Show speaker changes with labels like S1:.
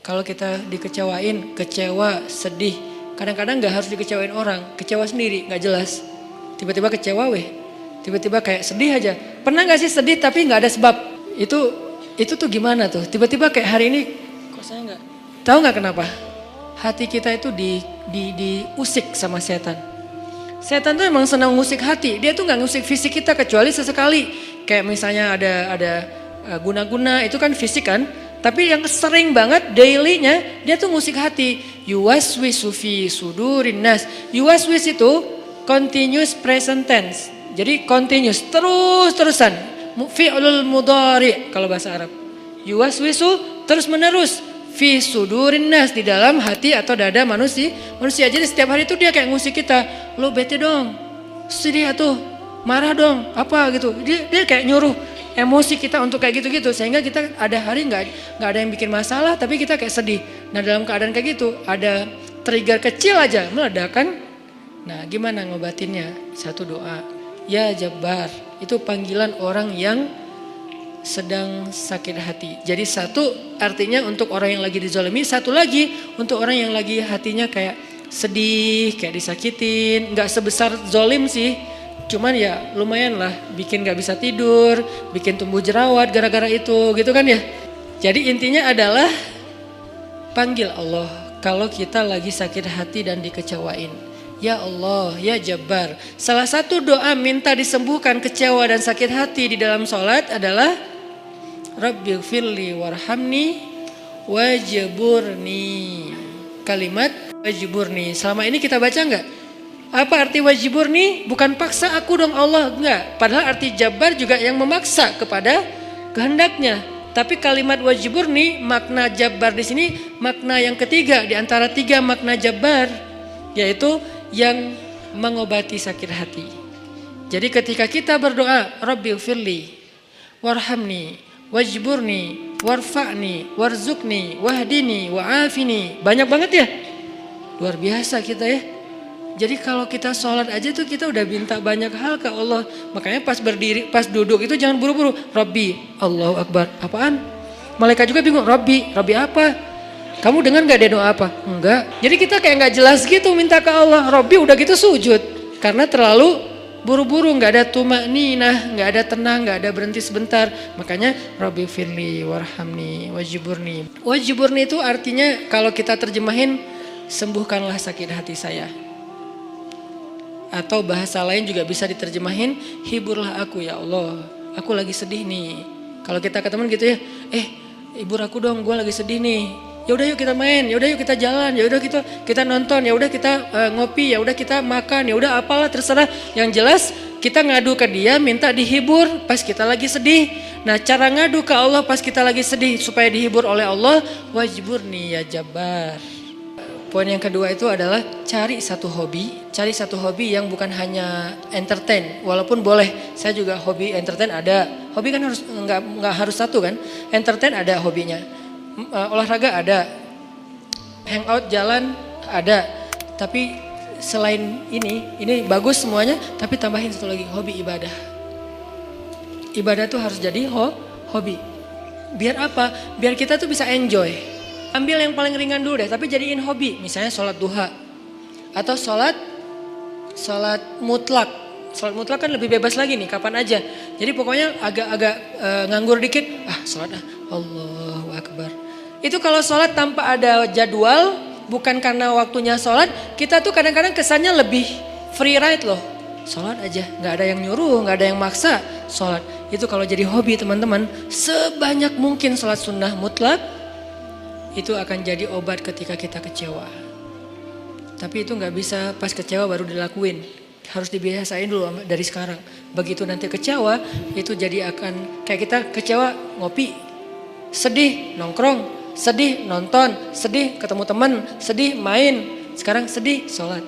S1: Kalau kita dikecewain, kecewa, sedih. Kadang-kadang gak harus dikecewain orang, kecewa sendiri, gak jelas. Tiba-tiba kecewa tiba-tiba kayak sedih aja. Pernah gak sih sedih tapi gak ada sebab? Itu tuh gimana tuh? Tiba-tiba kayak hari ini, kok saya gak? Tahu gak kenapa? Hati kita itu diusik sama setan. Setan tuh emang senang ngusik hati. Dia tuh gak ngusik fisik kita kecuali sesekali. Kayak misalnya ada guna-guna, itu kan fisik kan. Tapi yang sering banget daily-nya dia tuh ngusik hati. Yuwaswisu fi sudurin nas. Yuwaswis itu continuous present tense. Jadi continuous, terus-terusan. Fi'lul mudhari kalau bahasa Arab. Yuwaswisu terus menerus. Fi sudurin nas, di dalam hati atau dada manusia. Jadi setiap hari itu dia kayak ngusik kita. Lo bete dong, sedih atuh, marah dong, apa gitu. Dia kayak nyuruh emosi kita untuk kayak gitu-gitu. Sehingga kita ada hari nggak ada yang bikin masalah tapi kita kayak sedih. Nah dalam keadaan kayak gitu ada trigger kecil aja meledakan. Nah gimana ngobatinnya? Satu doa. Ya Jabbar, itu panggilan orang yang sedang sakit hati. Jadi satu artinya untuk orang yang lagi dizalimi, satu lagi untuk orang yang lagi hatinya kayak sedih, kayak disakitin. Gak sebesar zolim sih, cuman ya lumayan lah bikin gak bisa tidur, bikin tumbuh jerawat gara-gara itu gitu kan ya. Jadi intinya adalah panggil Allah kalau kita lagi sakit hati dan dikecewain. Ya Allah, ya Jabbar. Salah satu doa minta disembuhkan kecewa dan sakit hati di dalam sholat adalah Rabbighfirli warhamni wajburni. Kalimat wajburni. Selama ini kita baca enggak? Apa arti wajburni? Bukan paksa aku dong Allah, enggak. Padahal arti Jabbar juga yang memaksa kepada kehendaknya. Tapi kalimat wajburni, makna Jabbar di sini makna yang ketiga di antara tiga makna Jabbar, yaitu yang mengobati sakit hati. Jadi ketika kita berdoa Rabbighfirli warhamni wajburni warfa'ni warzukni wahdini wa'afini, banyak banget ya, luar biasa kita ya. Jadi kalau kita sholat aja tuh kita udah minta banyak hal ke Allah. Makanya pas berdiri, pas duduk itu jangan buru-buru. Rabbi, Allahu Akbar, apaan? Malaikat juga bingung, Rabbi apa? Kamu dengar gak dia doa apa? Enggak. Jadi kita kayak gak jelas gitu minta ke Allah. Rabbi udah gitu sujud, karena terlalu buru-buru, nggak ada tumakninah, nggak ada tenang, nggak ada berhenti sebentar. Makanya Rabbighfirli warhamni wajburni. Wajburni itu artinya kalau kita terjemahin sembuhkanlah sakit hati saya. Atau bahasa lain juga bisa diterjemahin hiburlah aku ya Allah. Aku lagi sedih nih. Kalau kita ke teman gitu ya, hibur aku dong, gue lagi sedih nih. Ya udah yuk kita main, ya udah yuk kita jalan, ya udah kita nonton, ya udah kita ngopi, ya udah kita makan, ya udah apalah terserah. Yang jelas kita ngadu ke dia minta dihibur pas kita lagi sedih. Nah cara ngadu ke Allah pas kita lagi sedih supaya dihibur oleh Allah, wajburni ya Jabbar. Poin yang kedua itu adalah cari satu hobi yang bukan hanya entertain. Walaupun boleh, saya juga hobi entertain ada. Hobi kan harus nggak harus satu kan? Entertain ada hobinya. Olahraga ada, hangout jalan ada, tapi selain ini bagus semuanya, tapi tambahin satu lagi, hobi ibadah. Ibadah tuh harus jadi hobi. Biar apa? Biar kita tuh bisa enjoy. Ambil yang paling ringan dulu deh, tapi jadiin hobi. Misalnya sholat duha atau sholat mutlak. Sholat mutlak kan lebih bebas lagi nih, kapan aja. Jadi pokoknya agak nganggur dikit, sholat Allahu Akbar. Itu kalau sholat tanpa ada jadwal, bukan karena waktunya sholat, kita tuh kadang-kadang kesannya lebih free ride loh. Sholat aja, gak ada yang nyuruh, gak ada yang maksa sholat. Itu kalau jadi hobi teman-teman, sebanyak mungkin sholat sunnah mutlak, itu akan jadi obat ketika kita kecewa. Tapi itu gak bisa pas kecewa baru dilakuin. Harus dibiasain dulu dari sekarang. Begitu nanti kecewa, itu jadi akan, kayak kita kecewa ngopi, sedih nongkrong, sedih nonton, sedih ketemu teman, sedih main. Sekarang sedih sholat.